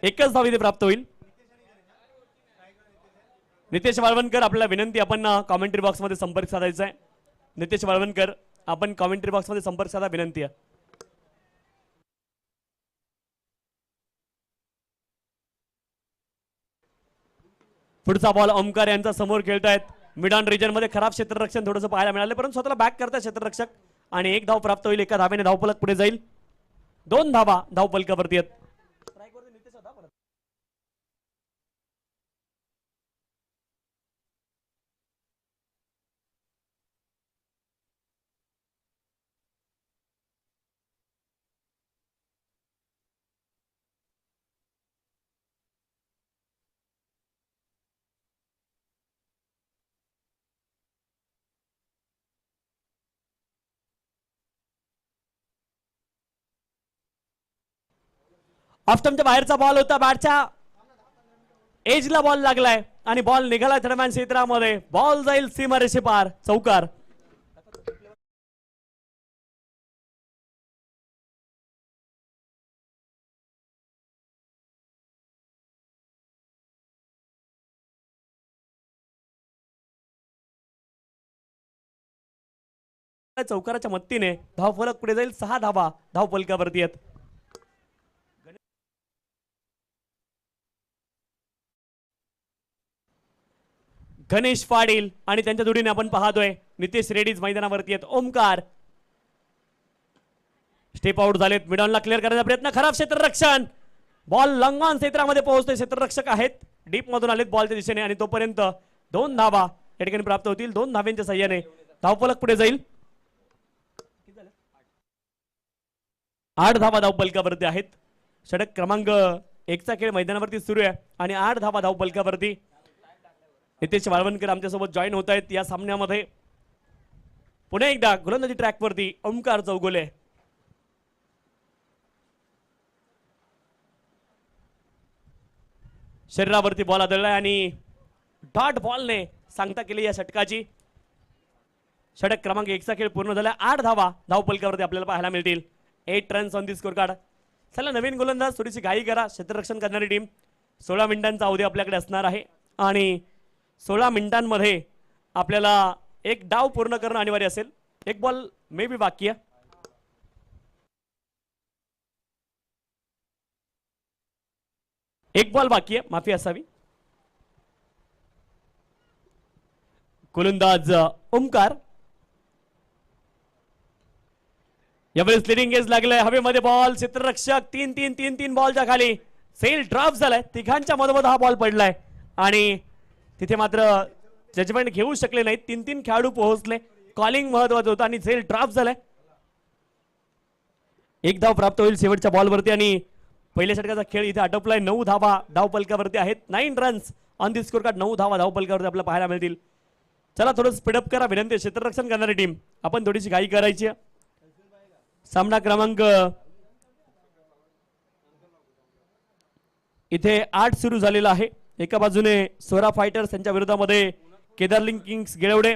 एकच धाव इथे प्राप्त होईल. नितेश वाळवणकर आपल्याला विनंती, आपण कॉमेंट्री बॉक्स मध्ये संपर्क साधायचा आहे. नितेश वाळवणकर, आपण कॉमेंट्री बॉक्स मध्ये संपर्क साधा, विनंती आहे. पुढचा बॉल ओमकार यांचा समोर खेळतायत. मिड ऑन रिजन मध्ये खराब क्षेत्ररक्षण थोडंसं पाहायला मिळालं, परंतु स्वतःला बॅक करतात क्षेत्ररक्षक आणि एक धाव प्राप्त होईल. एका धावेने धावफलक पुढे जाईल. 2 धावा धावफलकावरती आहेत. ऑफस्टमच्या बाहेरचा बॉल होता, बॅटच्या एजला बॉल लागलाय आणि बॉल निघाला दरम्यान क्षेत्रामध्ये. बॉल जाईल सीमारेषे पार, चौकार. चौकाराच्या मदतीने धावफलक पुढे जाईल. 6 धावा धावफलकावरती आहेत. गणेश पाटील आणि त्यांच्या जोडीने आपण पाहतोय नितेश रेड्डीज मैदानावरती आहेत. ओमकार स्टेप आउट झालेत. मिडॉनला क्लिअर करण्याचा प्रयत्न, खराब क्षेत्ररक्षण, बॉल लंगॉन क्षेत्रामध्ये पोहोचतोय. क्षेत्ररक्षक आहेत, डीप मधून आलेत बॉलच्या दिशेने आणि तोपर्यंत 2 धावा या ठिकाणी प्राप्त होतील. 2 धाव्यांच्या सहाय्याने धावफलक पुढे जाईल. 8 धावा धावफलकावरती आहेत. षटक क्रमांक 1 चा खेळ मैदानावरती सुरू आहे आणि 8 धावा धावफलकावरती. नितेश वाळवणकर आमच्यासोबत जॉईन होत आहेत या सामन्यामध्ये. पुन्हा एकदा गोलंदाजी ट्रॅकवरती ओमकार चौगुले. शरीरावरती बॉल आदळलाय आणि डॉट बॉलने सांगता केली या षटकाची. षटक क्रमांक 1 चा खेळ पूर्ण झाला. 8 धावा धावफलकावरती आपल्याला पाहायला मिळतील. 8 runs on the score card. चला, नवीन गोलंदाज, थोडीशी घाई करा. क्षेत्ररक्षण करणारी टीम. 16 मिनिटांचा अवधी आपल्याकडे असणार आहे आणि 16 मिनिटांमध्ये आपल्याला एक डाव पूर्ण करणं अनिवार्य असेल. एक बॉल मे बी बाकी आहे. एक बॉल बाकी आहे, माफी असावी. गोलंदाज ओमकार यावेळेस लिडिंग एज लागलाय. हवेमध्ये बॉल, क्षेत्ररक्षक 3-3 बॉलच्या खाली. सेल ड्रॉप झालाय. तिघांच्या मधोमध हा बॉल पडलाय आणि तिथे मात्र जजमेंट घेऊ शकले नाहीत. 3 खेळाडू पोहोचले. कॉलिंग महत्वाचं होतं आणि सेल ड्रॉप झालाय. एक धाव प्राप्त होईल शेवटच्या बॉलवरती आणि पहिल्या षटकाचा खेळ इथे आटोपलाय. 9 धावा धावफलकावरती आहेत. 9 runs on the score card. 9 धावा धावफलकावरती आपल्याला पाहायला मिळतील. चला, थोडं स्पीडअप करा, विनंती. क्षेत्ररक्षण करणारी टीम, आपण थोडीशी घाई करायची. सामना क्रमांक इथे 8 सुरू झालेला आहे. एका बाजूने सोरा फायटर्स यांच्या विरोधामध्ये केदारलिंग किंग्स गिळवडे.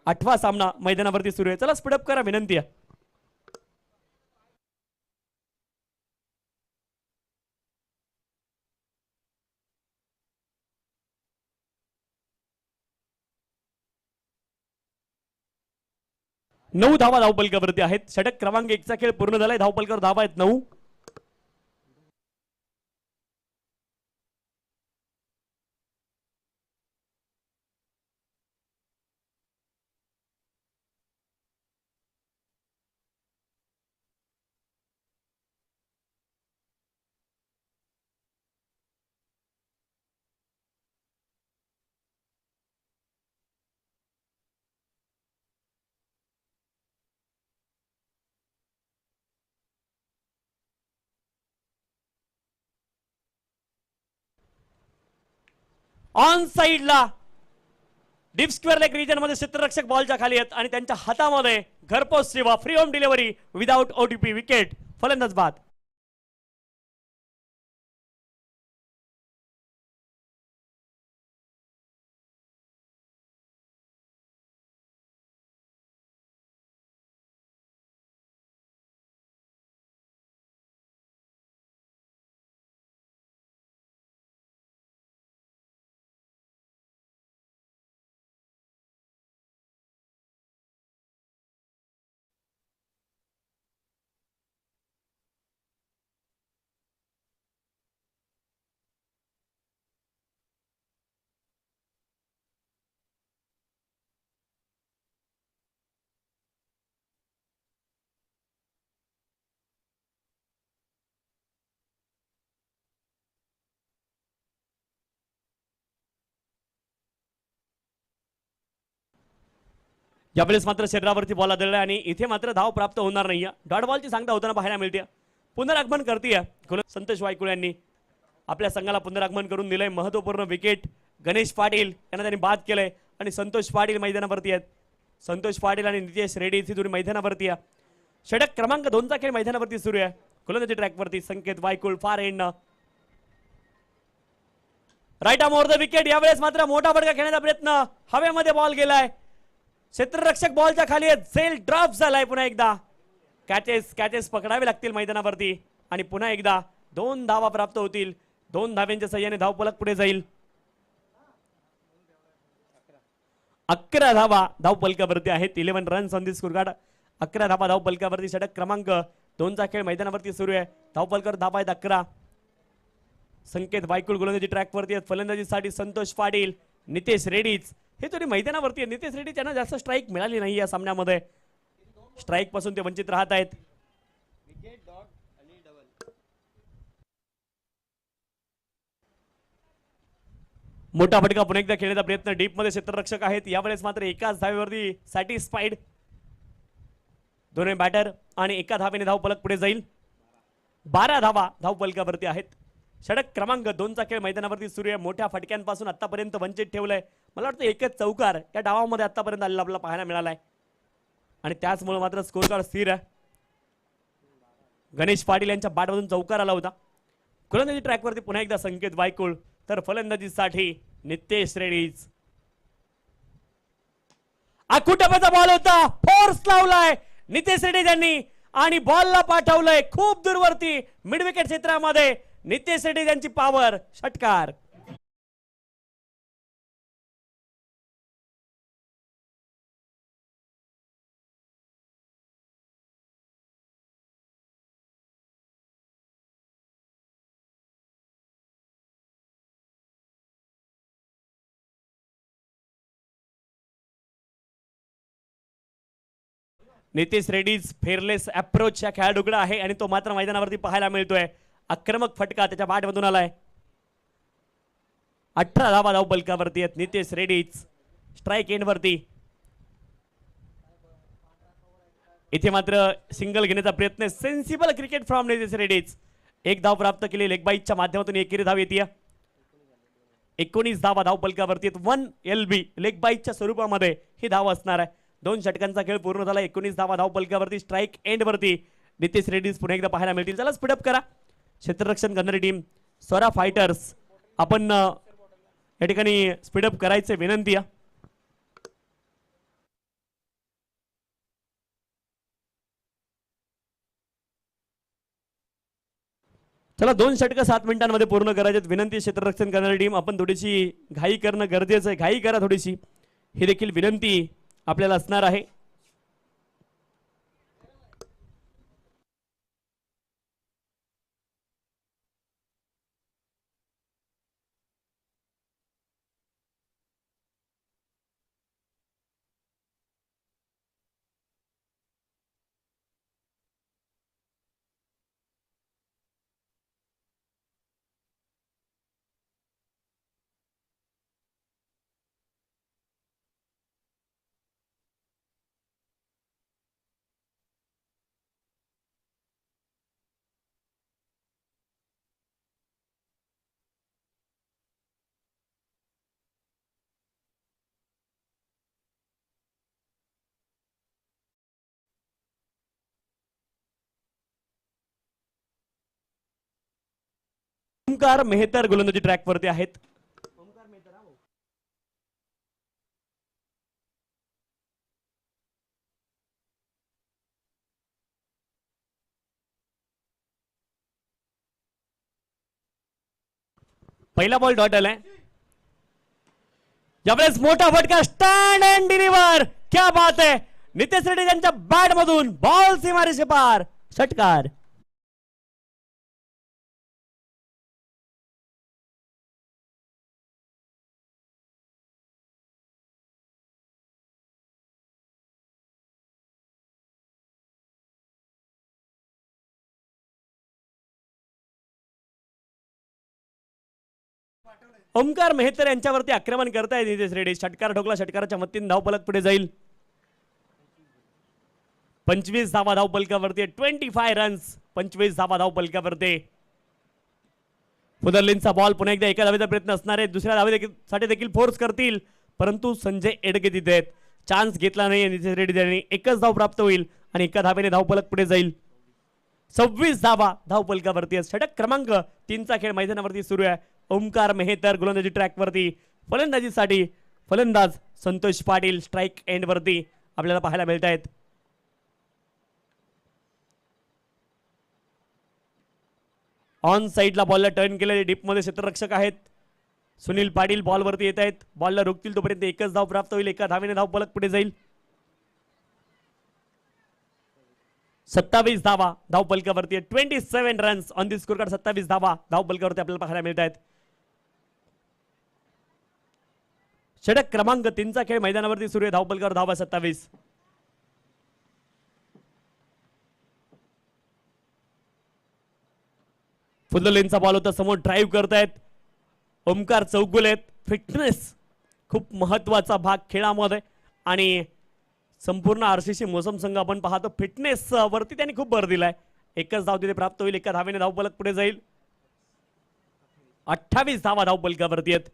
8वा सामना मैदानावरती सुरू आहे. चला, स्पीडअप करा, विनंती आहे. नऊ धावा धावफलकावरती आहेत. षटक क्रमांक 1 चा खेळ पूर्ण झालाय. धावफलकावर धावा आहेत 9. ऑन साइडला डीप स्क्वेअर लेग रिजन मध्ये क्षेत्ररक्षक बॉलच्या खाली आहेत आणि त्यांच्या हातामध्ये घरपोच सेवा, free home delivery without OTP. Wicket, फलंदाज बाद. यावेळेस मात्र शरीरावरती बॉल आदळला आणि इथे मात्र धाव प्राप्त होणार नाही. डॉट बॉलची सांगता होताना पाहायला मिळते. पुनरागमन करते संतोष वायकुळ यांनी आपल्या संघाला पुनरागमन करून दिलंय. महत्वपूर्ण विकेट गणेश पाटील यांना त्यांनी बाद केलंय आणि संतोष पाटील मैदानावरती आहेत. संतोष पाटील आणि नितेश रेड्डी ही जोडी मैदानावरती आहे. षटक क्रमांक 2चा खेळ मैदानावरती सुरू आहे. गोलंदाजी ट्रॅकवरती Sanket Waykul far end right arm over the wicket. यावेळेस मात्र मोठा फटका खेळण्याचा प्रयत्न, हवेमध्ये बॉल गेलाय. क्षेत्ररक्षक बॉलच्या खाली आहेत. सेल ड्रॉप झालाय. पुन्हा एकदा कॅचेस पकडावे लागतील मैदानावरती आणि पुन्हा एकदा 2 धावा प्राप्त होतील. 2 धाव्यांच्या सहाय्याने धावफलक पुढे जाईल. 11 धावा धावफलकावरती आहेत. 11 रन्स ऑन दी स्कोरकार्ड. 11 धावा धावफलकावरती. षटक क्रमांक 2चा खेळ मैदानावरती सुरू आहे. धावफलकावर धावा आहेत 11. संकेत वायकुळ गोलंदाजी ट्रॅकवरती आहेत. फलंदाजीसाठी संतोष पाटील, नितेश रेड्डीज हे तरी मैदानावरती आहे. नितेश रेड्डी त्यांना जास्त स्ट्राईक मिळाली नाही या सामन्यामध्ये. स्ट्राईक पासून ते वंचित राहत आहेत. मोठा फटका पुन्हा एकदा खेळण्याचा प्रयत्न. डीप मध्ये क्षेत्ररक्षक आहेत. यावेळेस मात्र एकाच धावेवरती सॅटिस्फाईड दोन्ही बॅटर आणि एका धावेने धावफलक पुढे जाईल. 12 धावा धावफलकावरती आहेत. षटक क्रमांक 2चा खेळ मैदानावरती सुरू आहे. मोठ्या फटक्यांपासून आतापर्यंत वंचित ठेवलंय. मला वाटतं एकच चौकार या डावामध्ये आतापर्यंत आलेला आपल्याला पाहायला मिळालाय आणि त्याचमुळे मात्र स्कोर कार्ड स्थिर आहे. गणेश पाटील यांच्या बॅटमधून चौकार आला होता. गोलंदाजी ट्रॅकवरती पुन्हा एकदा संकेत वायकुळ तर फलंदाजीसाठी नितेश रेड्डीज. आकुटबाचा बॉल होता. फोर्स लावलाय नितेश रेड्डीज यांनी आणि बॉलला पाठवलंय खूप दूरवरती मिड विकेट क्षेत्रामध्ये. नितेश रेड्डी यांची पॉवर. षटकार. नितेश रेड्डीज फेअरलेस अप्रोच या खेळाडूकडे आहे आणि तो मात्र मैदानावरती पाहायला मिळतोय. आक्रमक फटका त्याच्या बॅटमधून आलाय. 18 धावा धावफलकावरती आहेत. नितेश रेड्डीज स्ट्राईक एंड वरती. इथे मात्र सिंगल घेण्याचा प्रयत्न. Sensible cricket from Nitesh Reddy's. 1 धाव प्राप्त केली. लेग बाईटच्या माध्यमातून एकेरी धाव येते. 19 धावा धावफलकावरती. 1 LB लेग बाईटच्या स्वरूपामध्ये ही धाव असणार आहे. 2 षटकांचा खेळ पूर्ण झाला. 19 धावा धावफलकावरती. स्ट्राईक एंड वरती नितेश रेड्डीज पुन्हा एकदा पाहायला मिळतील. चला स्पीडअप करा. क्षेत्ररक्षण करणारी टीम स्वरा फायटर्स आपण या ठिकाणी स्पीडअप करायचे विनंती आहे. चला 2 षटकं 7 मिनिटांमध्ये पूर्ण करायचे. विनंती क्षेत्ररक्षण करणारी टीम आपण थोडीशी घाई करणं गरजेचं आहे. घाई करा थोडीशी, ही देखील विनंती आपल्याला असणार आहे. ओमकार मेहतर गोलंदाजी ट्रॅकवरती आहेत. पहिला बॉल डॉट आलाय. यावेळेस मोठा फटका. Stand and deliver. क्या बात आहे. नितेश रेड्डी यांच्या बॅट मधून बॉल सीमारेषे पार. षटकार. ओमकार मेहतर यांच्यावरती आक्रमण करतायत नितेश रेड्डी. षटकार ठोकला. षटकाराच्या मदतीने धावफलक पुढे जाईल. 25 धावा धावपलकावरती 25 रन्स, 25 धावा धावपलकावरती. फुदरलिनचा बॉल पुन्हा एकदा एका धावेचा प्रयत्न असणार आहे, दुसऱ्या धावेसाठी देखील फोर्स करतील, परंतु संजय एडगे तिथे आहेत. चान्स घेतला नाही नितेश रेड्डी यांनी. एकच धाव प्राप्त होईल आणि एका धावेने धावपलक पुढे जाईल. 26 धावा धावपलकावरती आहेत. षटक क्रमांक 3चा खेळ मैदानावरती सुरू आहे. ओमकार मेहतर गोलंदाजी ट्रॅकवरती, फलंदाजीसाठी फलंदाज संतोष पाटील स्ट्राईक एंड वरती आपल्याला पाहायला मिळत आहेत. ऑन साईडला बॉलला टर्न केलेले डीप मध्ये क्षेत्ररक्षक आहेत. सुनील पाटील बॉलवरती येत आहेत. बॉलला रोखतील तोपर्यंत एकच धाव प्राप्त होईल. एका धावेने धावपलक पुढे जाईल. 27 धावा धावपलकावरती 27 runs on the score card. 27 धावा धावपलकावरती आपल्याला पाहायला मिळत आहेत. षटक क्रमांक 3चा खेळ मैदानावरती सुरू आहे. धावपलकावर धावा 27. फुदलेनचा बॉल होता, समोर ड्राईव्ह करतायत ओमकार चौगुले. फिटनेस खूप महत्वाचा भाग खेळामध्ये आणि संपूर्ण आरसीसी मोसम संघ आपण पाहतो फिटनेस वरती त्यांनी खूप भर दिलाय. एकच धाव तिथे प्राप्त होईल. एका धावेने धावपलक पुढे जाईल. 28 धावा धावपलकावरती आहेत.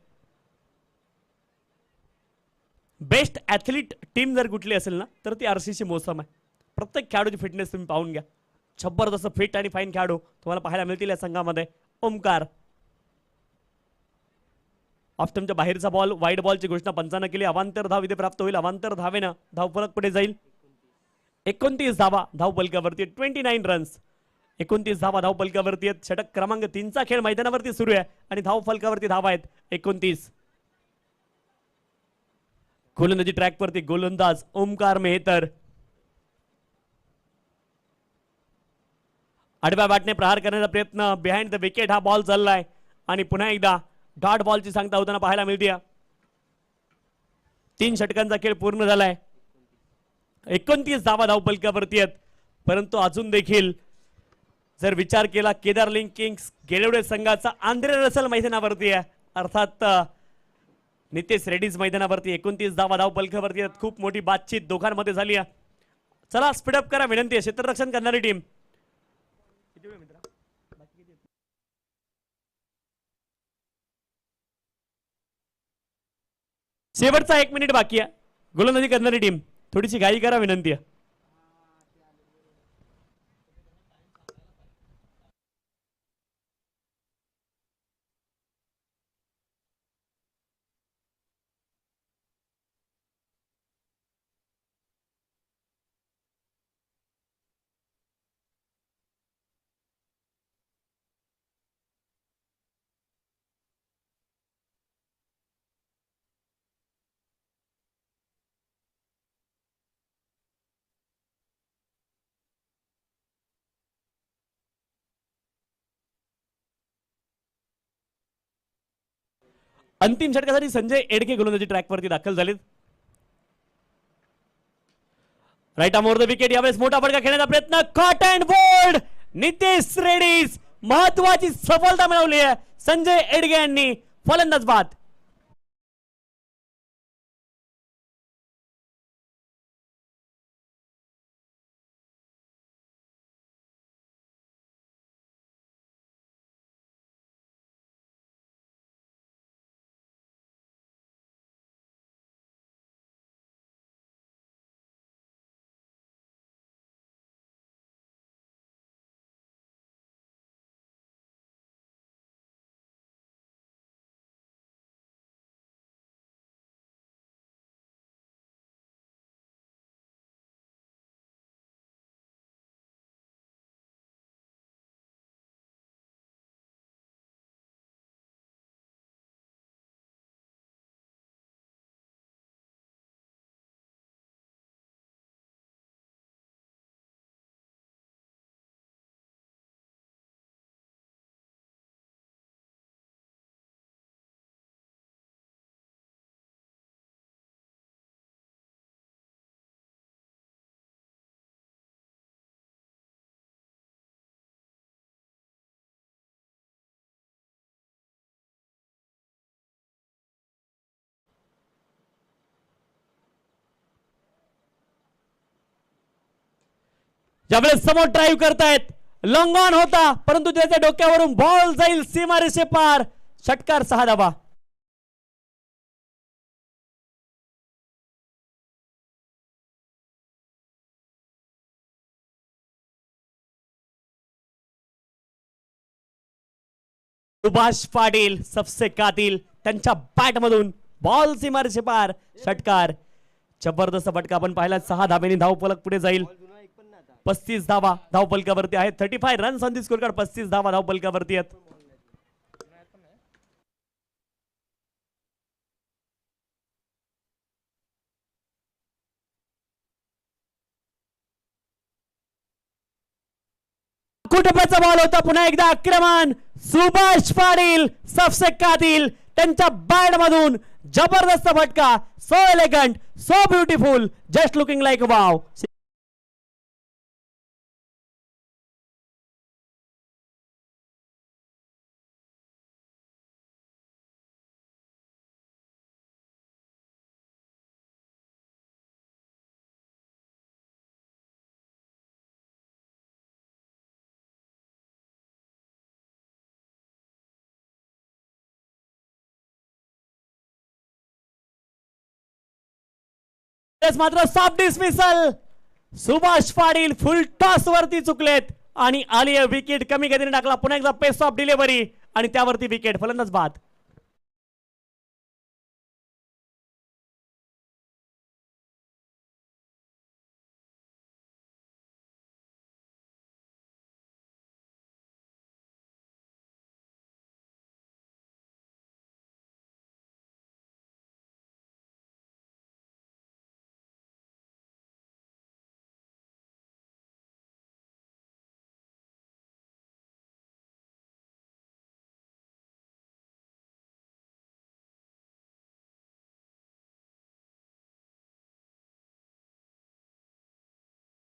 बेस्ट ऍथलीट टीम जर कुठली असेल ना तर ती आरसीसी मोसम आहे. प्रत्येक खेळाडूची फिटनेस तुम्ही पाहून घ्या. जबरदस्त फिट आणि फाईन खेळाडू तुम्हाला पाहायला मिळतील या संघामध्ये. ओमकार ऑफस्टमच्या बाहेरचा बॉल, वाईड बॉलची घोषणा पंचांना केली. अवांतर धाव इथे प्राप्त होईल. अवांतर धावेनं धावफलक पुढे जाईल. 29 धावा धावपलकावरती 29 रन्स. 29 धावा धावपलकावरती आहेत. षटक क्रमांक 3चा खेळ मैदानावरती सुरू आहे आणि धावफलकावरती धावा आहेत 29. गोलंदाजी ट्रॅकवरती गोलंदाज ओमकार मेहतर. आडव्या बॅटने प्रहार करण्याचा प्रयत्न, बिहाइंड द विकेट हा बॉल चाललाय आणि पुन्हा एकदा डॉट बॉलची सांगता होताना पाहायला मिळते. 3 षटकांचा खेळ पूर्ण झालाय. 29 धावा धावपलकावरती आहेत. परंतु अजून देखील जर विचार केला केदार लिंक किंग्स गेलेवडे संघाचा आंद्रे रसल मैदानावरती आहे, अर्थात नितेश रेड्डीज मैदानावरती. 29 धावा धावपलकावरती आहेत. खूप मोठी बातचीत दोघांमध्ये झाली आहे. चला स्पीडअप करा विनंती आहे. क्षेत्ररक्षण करणारी टीम शेवटचा 1 मिनिट बाकी आहे. गोलंदाजी करणारी टीम थोडीशी घाई करा विनंती आहे. अंतिम षटकासाठी संजय एडके गोलंदाजी ट्रॅकवरती दाखल झालेत. Right arm over the wicket. यावेळेस मोठा फटका खेळण्याचा प्रयत्न. Caught and bowled. नितेश रेड्डीज महत्वाची सफलता मिळवली आहे. संजय एडगे यांनी फलंदाज बाद. ज्यावेळेस समोर ड्राईव्ह करतायत, लॉंग ऑन होता परंतु त्याच्या डोक्यावरून बॉल जाईल सीमारेषे पार. षटकार 6 धावा. सुभाष पाटील सबसे कातिल, त्यांच्या बॅट मधून बॉल सीमारेषे पार. षटकार. जबरदस्त फटका आपण पाहिला. 6 धाब्यांनी धावफलक पुढे जाईल. 35 धावा धावफलकावरती आहेत. 35 runs on the score card. 35 धावा धावफलकावरती आहेत. टप्प्याचा बॉल होता. पुन्हा एकदा आक्रमण. सुभाष पाटील सबसे कातिल, त्यांच्या बॅट मधून जबरदस्त फटका. So elegant, so beautiful, just looking like wow. मात्र soft dismissal. Subhash Patil full toss वरती चुकलेत आणि आली विकेट. कमी गतीने टाकला. पुन्हा एकदा पेस ऑफ डिलिव्हरी आणि त्यावरती विकेट. फलंदाज बाद.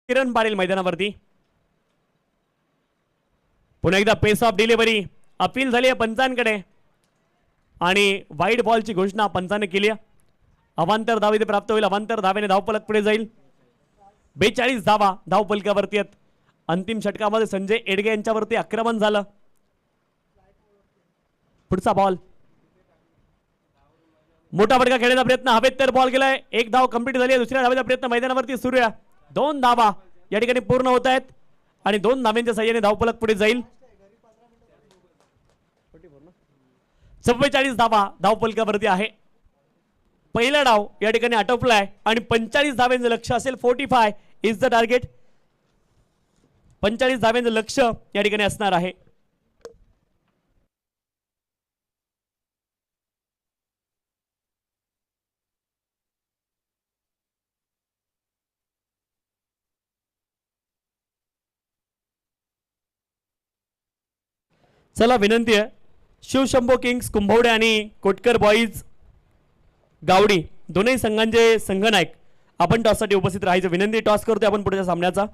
किरण पाटील मैदानावरती. पुन्हा एकदा पेस ऑफ डिलिव्हरी. अपील झाली आहे पंचांकडे आणि वाईड बॉलची घोषणा पंचाने केली आहे. अवांतर धाव इथे प्राप्त होईल. अवांतर धावेने धावफलक पुढे जाईल. 42 धावा धावफलकावरती आहेत. अंतिम षटकामध्ये संजय एडगे यांच्यावरती आक्रमण झालं. पुढचा बॉल. मोठा फटका खेळण्याचा प्रयत्न. हवेत तर बॉल गेलाय. एक धाव कंप्लीट झाली आहे. दुसऱ्या धावेचा प्रयत्न मैदानावरती सुरू आहे. 2 धावा या ठिकाणी पूर्ण होत आहेत आणि 2 धाव्यांच्या साह्याने धावफलक पुढे जाईल. 44 धावा धावफलकावरती आहे. पहिला डाव या ठिकाणी आटोपलाय आणि 45 धाव्यांचं लक्ष असेल. 45 इज द टार्गेट. 45 धाव्यांचं लक्ष या ठिकाणी असणार आहे. चला विनंती आहे शिवशंभो किंग्स कुंभवडे आणि कोटकर बॉईज गावडी दोन्ही संघांचे संघनायक आपण टॉससाठी उपस्थित राहायचं विनंती. टॉस करतोय आपण पुढच्या सामन्याचा.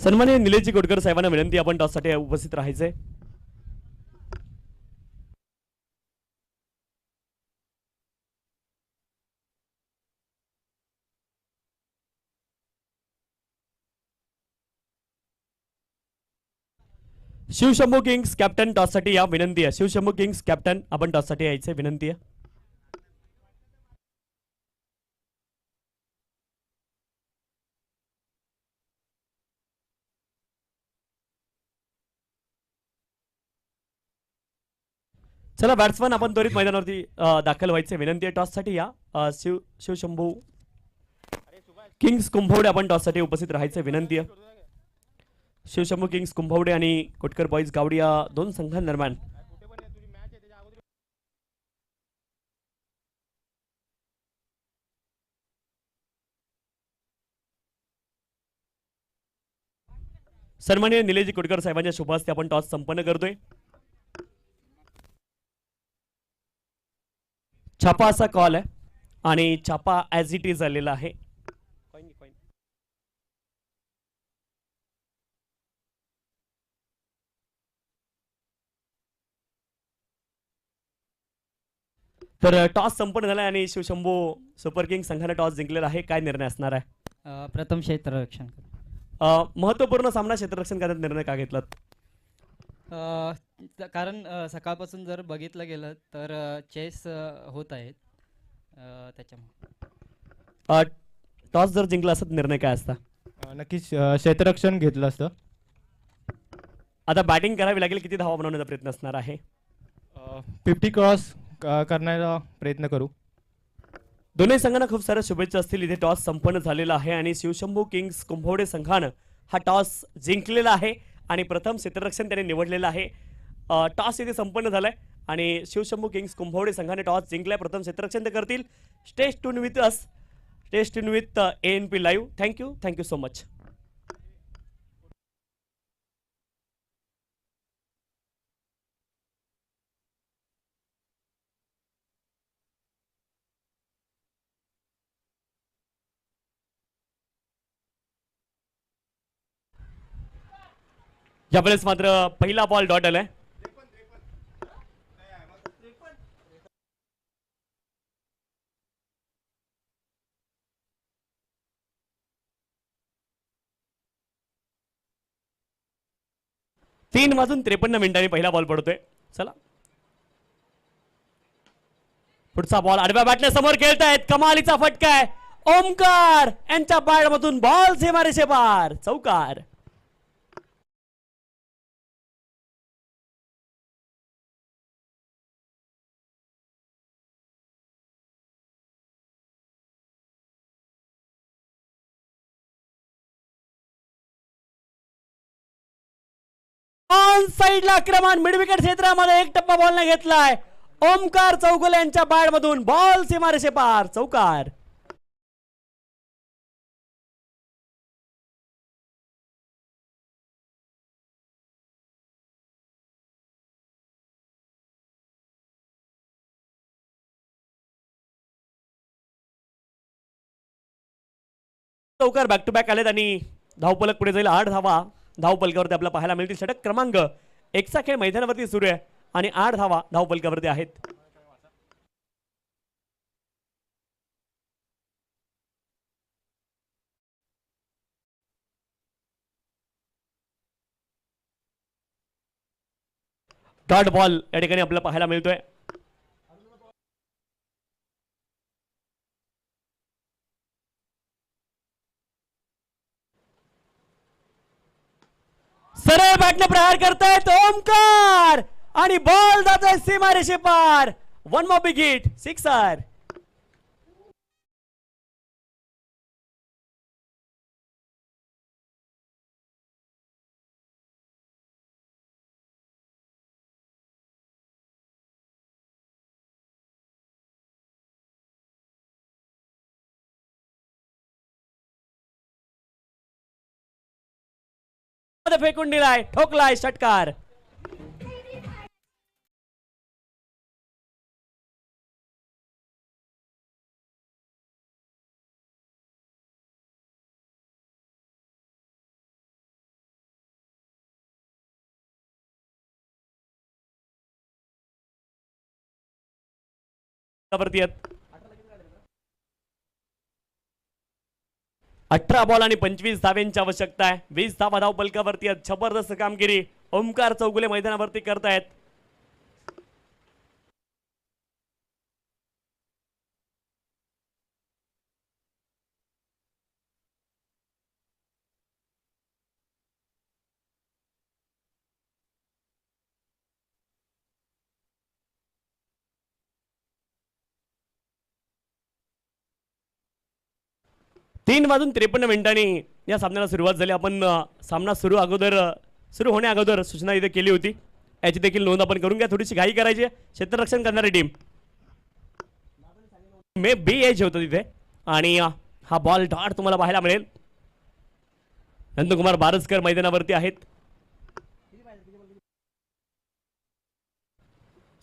सन्माननीय निलेशजी कोटकर साहेबांना विनंती आपण टॉससाठी उपस्थित राहायचंय. शिवशंभो किंग्स कॅप्टन टॉससाठी या विनंती आहे. शिवशंभो किंग्स कॅप्टन आपण टॉससाठी यायचे विनंती आहे. चला बॅट्समन आपण त्वरित मैदानावरती दाखल व्हायचे विनंती आहे. टॉससाठी या शिवशंभू किंग्स कुंभवडे आपण टॉससाठी उपस्थित राहायचं विनंती आहे. शिवशंभू किंग्स कुंभवडे आणि कोटकर बॉईज गावडी या दोन संघांदरम्यान सन्माननीय निलेजी कोटकर साहेबांच्या शुभ हस्ते आपण टॉस संपन्न करतोय. छापा असा कॉल आहे आणि छापा ॲज इट इज आलेला आहे. तर टॉस संपन्न झाला आणि शिवशंभू सुपर किंग संघाने टॉस जिंकलेला आहे. काय निर्णय असणार आहे? प्रथम क्षेत्ररक्षण महत्वपूर्ण सामना क्षेत्ररक्षण करण्याचा निर्णय का घेतलात? कारण सकाळपासून जर बघितलं गेलं तर चेस होत आहेत त्याच्यामुळे. टॉस जर जिंकला असता निर्णय काय असता? नक्कीच क्षेत्ररक्षण घेतलं असतं. आता बॅटिंग करावी लागेल. किती धावा बनवण्याचा प्रयत्न असणार आहे? 50 क्रॉस करण्याचा प्रयत्न करू. दोन्ही संघांना खूप साऱ्या शुभेच्छा असतील. इथे टॉस संपन्न झालेला आहे आणि शिवशंभू किंग्स कुंभवडे संघानं हा टॉस जिंकलेला आहे आणि प्रथम क्षेत्ररक्षण त्याने निवडलेलं आहे. टॉस इथे संपन्न झालाय आणि शिवशंभू किंग्स कुंभवडे संघाने टॉस जिंकलाय. प्रथम क्षेत्ररक्षण ते करतील. Stage tune with us, stage tune with ANP live. Thank you so much. यावेळेस मात्र पहिला बॉल डॉट आलाय. तीन वाजून 53 मिनिटांनी पहिला बॉल पडतोय. चला पुढचा बॉल आडव्या बॅटने समोर खेळतायत. कमालीचा फटका आहे. ओमकार यांच्या बॅटमधून बॉल सीमारेषे पार. चौकार. ऑन साइडला आक्रमण मिडविकेट क्षेत्रामध्ये एक टप्पा बॉलने घेतलाय. ओमकार चौगुले यांच्या बॅटमधून बॉल सीमारेषे पार. चौकार. चौकार बॅक टू बॅक आलेत आणि धावपलक पुढे जाईल. 8 धावा धावपलकावरती आपल्याला पाहायला मिळतील. षटक क्रमांक 1 चा खेळ मैदानावरती सुरू आहे आणि 8 धावा धावपलकावरती आहेत. डॉट बॉल या ठिकाणी आपल्याला पाहायला मिळतोय. सरळ बॅटने प्रहार करतायत ओमकार आणि बॉल जातोय सीमारेषे पार. One more big hit. Sixer. फेकून दिलाय. ठोकलाय षटकार. वरती 18 बॉल आणि 25 धाव्यांची आवश्यकता आहे. 20 धावा धावपलकावरती आहेत. जबरदस्त कामगिरी ओमकार चौगुले मैदानावरती करतायत. 3:53 या सामन्याला सुरुवात झाली. आपण सामना सुरू होण्या अगोदर सूचना इथे केली होती, याची देखील नोंद आपण करून घ्या. थोडीशी घाई करायची आहे. क्षेत्ररक्षण करणारी टीम मे बी एज होतं तिथे आणि हा बॉल डॉट तुम्हाला पाहायला मिळेल. नंदकुमार बारसकर मैदानावरती आहेत.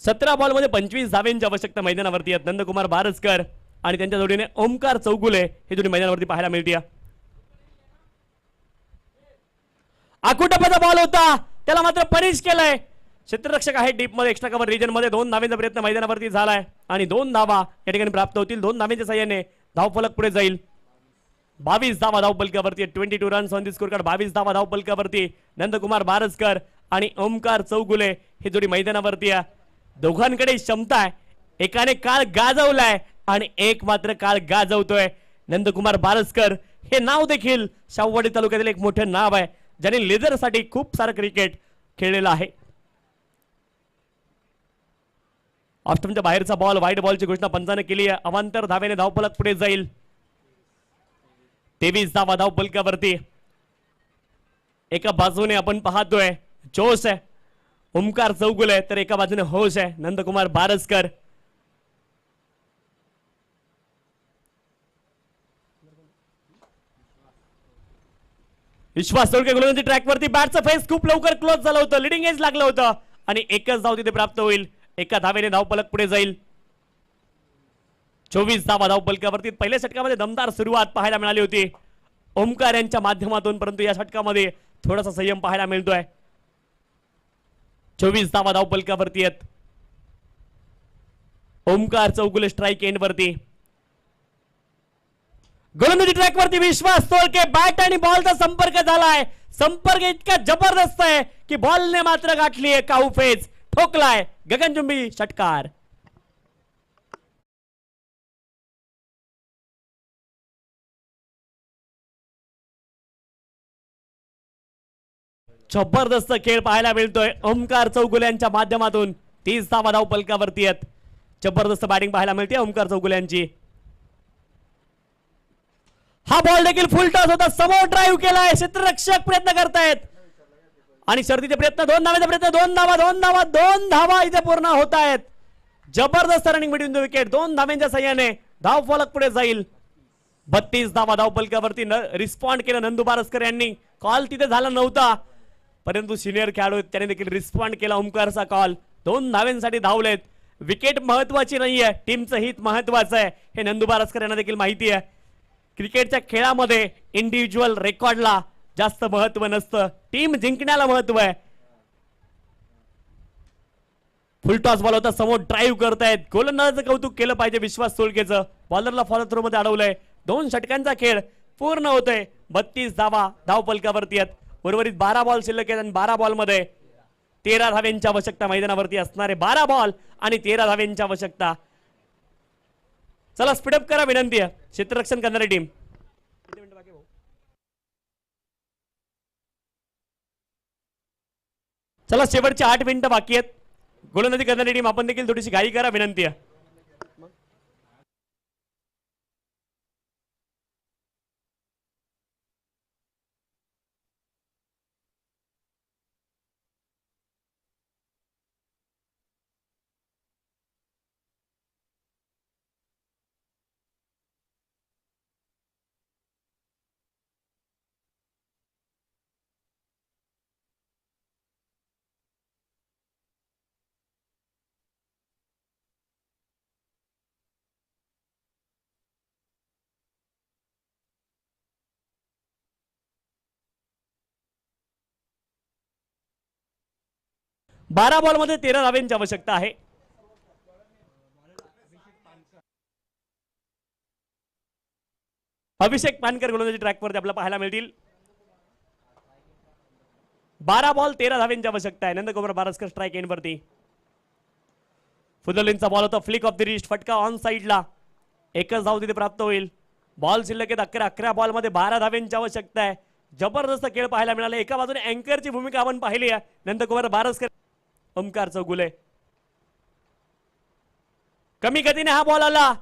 17 बॉलमध्ये 25 धावांची आवश्यकता मैदानावरती आहेत. नंदकुमार बारसकर आणि त्यांच्या जोडीने ओमकार चौगुले हे दोन्ही मैदानावरती पाहायला मिळते. आकुटपाचा बॉल होता, त्याला मात्र पनिश केलंय. क्षेत्ररक्षक आहे डीप मध्ये, एक्स्ट्रा कव्हर रिजन मध्ये. 2 धावांचा प्रयत्न मैदानावरती झालाय आणि 2 धावा या ठिकाणी प्राप्त होतील. 2 धावांच्या साह्याने धावफलक पुढे जाईल. 22 धावा धावफलकावरती. 22 runs on the score card. 22 धावा धावफलकावरती. नंदकुमार बारसकर आणि ओमकार चौगुले हे जोडी मैदानावरती आहे. दोघांकडे क्षमता आहे. एकाने काळ गाजवलाय आणि एक मात्र काळ गाजवतोय. नंदकुमार बारसकर हे नाव देखील शाहूवाडी तालुक्यातील एक मोठे नाव आहे, ज्याने लेझरसाठी खूप सारं क्रिकेट खेळलेलं आहे. ऑस्टमच्या बाहेरचा बॉल, वाईट बॉलची घोषणा पंचाने केली आहे. अवांतर धावेने धावफलक पुढे जाईल. 23 धावा धावफलकावरती. एका बाजूने आपण पाहतोय जोश आहे ओमकार चौगुले, तर एका बाजूने होश आहे नंदकुमार बारसकर. विश्वास सोळके गोलंदाजी ट्रॅकवरती. बॅटचं फेस खूप लवकर क्लोज झालं होतं, लिडिंग एज लागलं होतं आणि एकच धाव तिथे प्राप्त होईल. एका धावेने धावफलक पुढे जाईल. 24 धावा धावफलकावरती. पहिल्या षटकामध्ये दमदार सुरुवात पाहायला मिळाली होती ओमकार यांच्या माध्यमातून, परंतु या षटकामध्ये थोडासा संयम पाहायला मिळतोय. 24 धावा धावफलकावरती आहेत. ओमकार चौगुले स्ट्राईक एंड वरती. गोलंदाजी ट्रॅक वरती विश्वास सोळके. बॅट आणि बॉलचा संपर्क झालाय. संपर्क इतका जबरदस्त आहे की बॉलने मात्र गाठलीय काऊ फेज, ठोकलाय गगनचुंबी षटकार. जबरदस्त खेळ पाहायला मिळतोय ओमकार चौगुले यांच्या माध्यमातून. 30 धावा धावफलकावरती आहेत. जबरदस्त बॅटिंग पाहायला मिळते ओमकार चौगुले यांची. हा बॉल देखील फुल टॉस होता, समोर ड्राईव्ह केलाय. क्षेत्ररक्षक प्रयत्न करतायत आणि शर्तीचे प्रयत्न. 2 धावांचा प्रयत्न. 2 धावा इथे पूर्ण होत आहेत. जबरदस्त रनिंग बिटवीन द विकेट. 2 धावांच्या सहाय्याने धावफलक पुढे जाईल. 32 धावा धावफलकावरती. रिस्पॉन्ड केलं नंदू बारसकर यांनी. कॉल तिथे झाला नव्हता, परंतु सिनियर खेळाडू त्याने देखील रिस्पॉन्ड केला ओमकारचा कॉल. 2 धावांसाठी धावलेत. विकेट महत्वाची नाहीये, टीमचं हित महत्वाचं आहे हे नंदू बारसकर यांना देखील माहिती आहे. क्रिकेटच्या खेळामध्ये इंडिव्हिज्युअल रेकॉर्डला जास्त महत्व नसतं, टीम जिंकण्याला महत्व आहे. फुलटॉस बॉल होता, समोर ड्राईव्ह करतायत. गोलंदाजाचं कौतुक केलं पाहिजे विश्वास सोळकेचं. बॉलरला फॉलो थ्रो मध्ये अडवलंय. 2 षटकांचा खेळ पूर्ण होतोय. 32 धावा धावफलकावरती आहेत. उर्वरित 12 बॉल शिल्लक आहेत आणि 12 बॉल मध्ये 13 धाव्यांची आवश्यकता मैदानावरती असणारे. 12 बॉल आणि 13 धाव्यांची आवश्यकता. चला स्पीडअप करा विनंती आहे क्षेत्ररक्षण करणारी टीम. चला शेवटचे 8 मिनिटं बाकी आहेत. गोलंदाजी करणारी टीम आपण देखील थोडीशी घाई करा विनंती आहे. बारा बॉल मध्ये 13 धाव्यांची आवश्यकता आहे. अभिषेक पानकर गोलंदाजी ट्रॅकवरती आपल्याला पाहायला मिळतील. 12 बॉल 13 धाव्यांची आवश्यकता आहे. नंदकुमार बारसकर स्ट्राईक एंड वरती. फुदलिनचा बॉल होता, फ्लिक ऑफ द रिस्ट, फटका ऑन साइडला. एकच धाव तिथे प्राप्त होईल. बॉल शिल्लक आहेत 11 बॉल मध्ये 12 धाव्यांची आवश्यकता आहे. जबरदस्त खेळ पाहायला मिळाला. एका बाजूने अँकरची भूमिका आपण पाहिली आहे. नंदकुमार बारसकर, ओमकार चौगुले. कमी गतीने हा बॉल आला.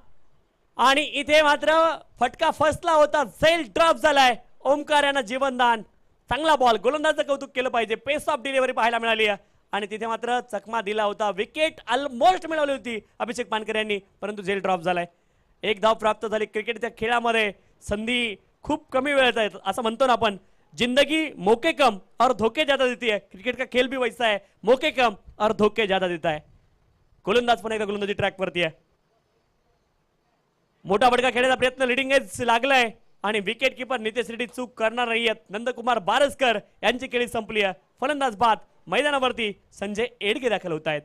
आणि इथे मात्र फटका फसला होता, झेल ड्रॉप झालाय. ओमकार यांना जीवनदान. चांगला बॉल, गोलंदाजाचं कौतुक केलं पाहिजे. पेस ऑफ डिलिव्हरी पाहायला मिळाली आहे आणि तिथे मात्र चकमा दिला होता. विकेट ऑलमोस्ट मिळवली होती अभिषेक पानकर यांनी, परंतु झेल ड्रॉप झालाय. एक धाव प्राप्त झाली. क्रिकेटच्या खेळामध्ये संधी खूप कमी वेळेत आहेत असं म्हणतो ना आपण. जिंदगी मौके कम और धोखे ज्यादा देती है. क्रिकेट का खेल भी वैसा है, मौके कम और धोखे ज्यादा देता है. गोलंदाज पण एकदा गोलंदाजी ट्रॅक वरती आहे. मोठा बडका खेळण्याचा प्रयत्न लिडिंग एज लागलाय आणि विकेट किपर नितेश रेड्डी चूक करणार नाहीयेत. नंदकुमार बारसकर यांची खेळी संपली आहे. फलंदाज बाद. मैदानावरती संजय एडगे दाखल होत आहेत.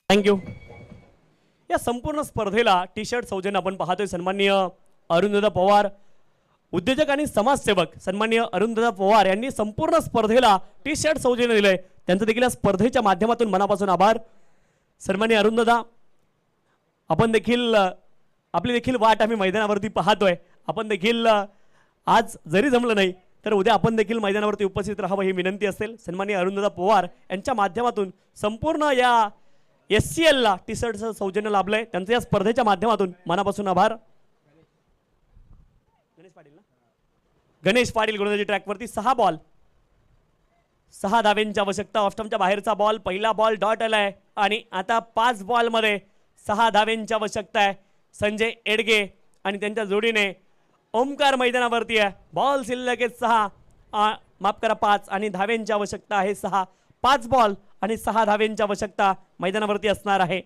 थँक्यू. या संपूर्ण स्पर्धेला टी शर्ट सौजन्य आपण पाहतोय सन्माननीय अरुणदादा पवार, उद्योजक आणि समाजसेवक सन्माननीय अरुणदादा पवार यांनी संपूर्ण स्पर्धेला टी शर्ट सौजन्य दिलंय. त्यांचं देखील या स्पर्धेच्या माध्यमातून मनापासून आभार. सन्माननीय अरुणदादा, आपण देखील आपली देखील वाट आम्ही मैदानावरती पाहतोय. आपण देखील आज जरी जमलं नाही तर उद्या आपण देखील मैदानावरती उपस्थित राहावं ही विनंती असेल. सन्माननीय अरुणदादा पवार यांच्या माध्यमातून संपूर्ण या SCL ला टी शर्टचं सौजन्य लाभलंय. त्यांचं या स्पर्धेच्या माध्यमातून मनापासून आभार. गणेश पाटील गोलंदाजी ट्रॅकवरती 6 बॉल 6 धावेंची आवश्यकता. ऑफस्टंपच्या बाहेरचा बॉल, पहिला बॉल डॉट आलाय आणि आता 5 बॉल मध्ये 6 धावेंची आवश्यकता आहे. संजय एडगे आणि त्यांच्या जोडीने ओमकार मैदानावरती आहे. बॉल शिल्लक आहेत 6, माफ करा 5 आणि धावेंची आवश्यकता आहे 6. 5 बॉल आणि 6 धावेंची आवश्यकता मैदानावरती असणार आहे.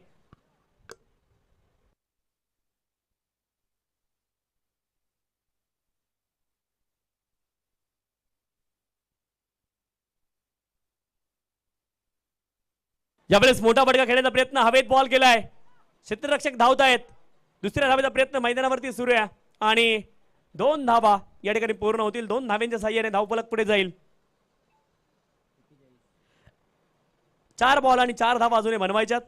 यावेळेस मोठा बडका खेळण्याचा प्रयत्न, हवेत बॉल केलाय. क्षेत्ररक्षक धावत आहेत. दुसऱ्या धावेचा प्रयत्न मैदानावरती सुरू आहे आणि 2 धावा या ठिकाणी पूर्ण होतील. 2 धावेंच्या साह्याने धावफलक पुढे जाईल. 4 बॉल आणि 4 धावा अजूनही बनवायच्यात.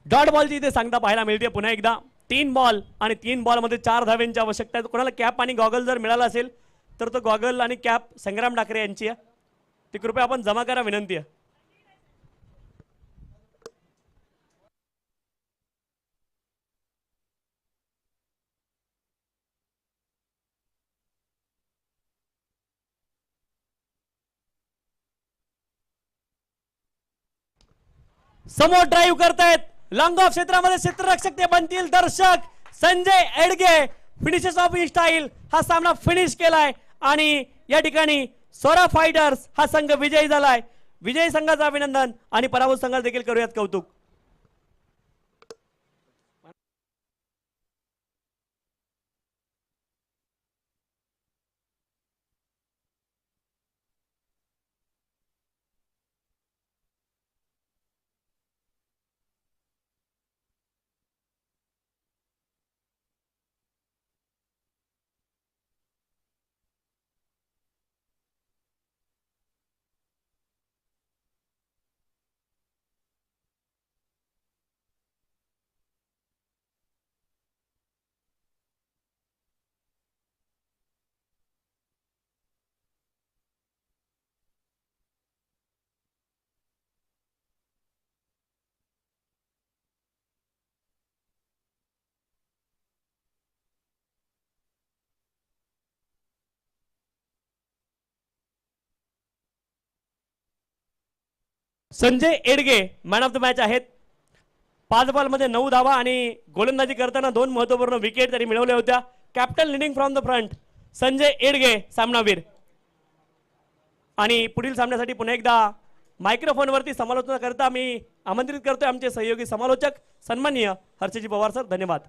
डॉट बॉलची इथे सांगता पाहायला मिळते पुन्हा एकदा. 3 बॉल आणि 3 बॉल मध्ये 4 धावेंची आवश्यकता आहे. कोणाला कॅप आणि गॉगल जर मिळाला असेल तर तो गॉगल आणि कॅप संग्राम ठाकरे यांची आहे, ती कृपया आपण जमा करा विनंती आहे. समोर ड्राईव्ह करतायत लॉंग ऑफ क्षेत्रामध्ये क्षेत्ररक्षक ते बनतील दर्शक Sanjay Edage finishes of style हा सामना फिनिश केलाय आणि या ठिकाणी सोरा फायटर्स हा संघ विजयी झालाय. विजयी संघाचं अभिनंदन आणि पराभूत संघाचं देखील करूयात कौतुक. Sanjay Edage man of the match आहेत. 5 बॉलमध्ये 9 धावा आणि गोलंदाजी करताना 2 महत्वपूर्ण विकेट त्यांनी मिळवल्या होत्या. Captain leading from the front Sanjay Edage सामनावीर. आणि पुढील सामन्यासाठी पुन्हा एकदा मायक्रोफोनवरती समालोचना करता मी आमंत्रित करतोय आमचे सहयोगी समालोचक सन्माननीय हर्षजी पवार सर. धन्यवाद.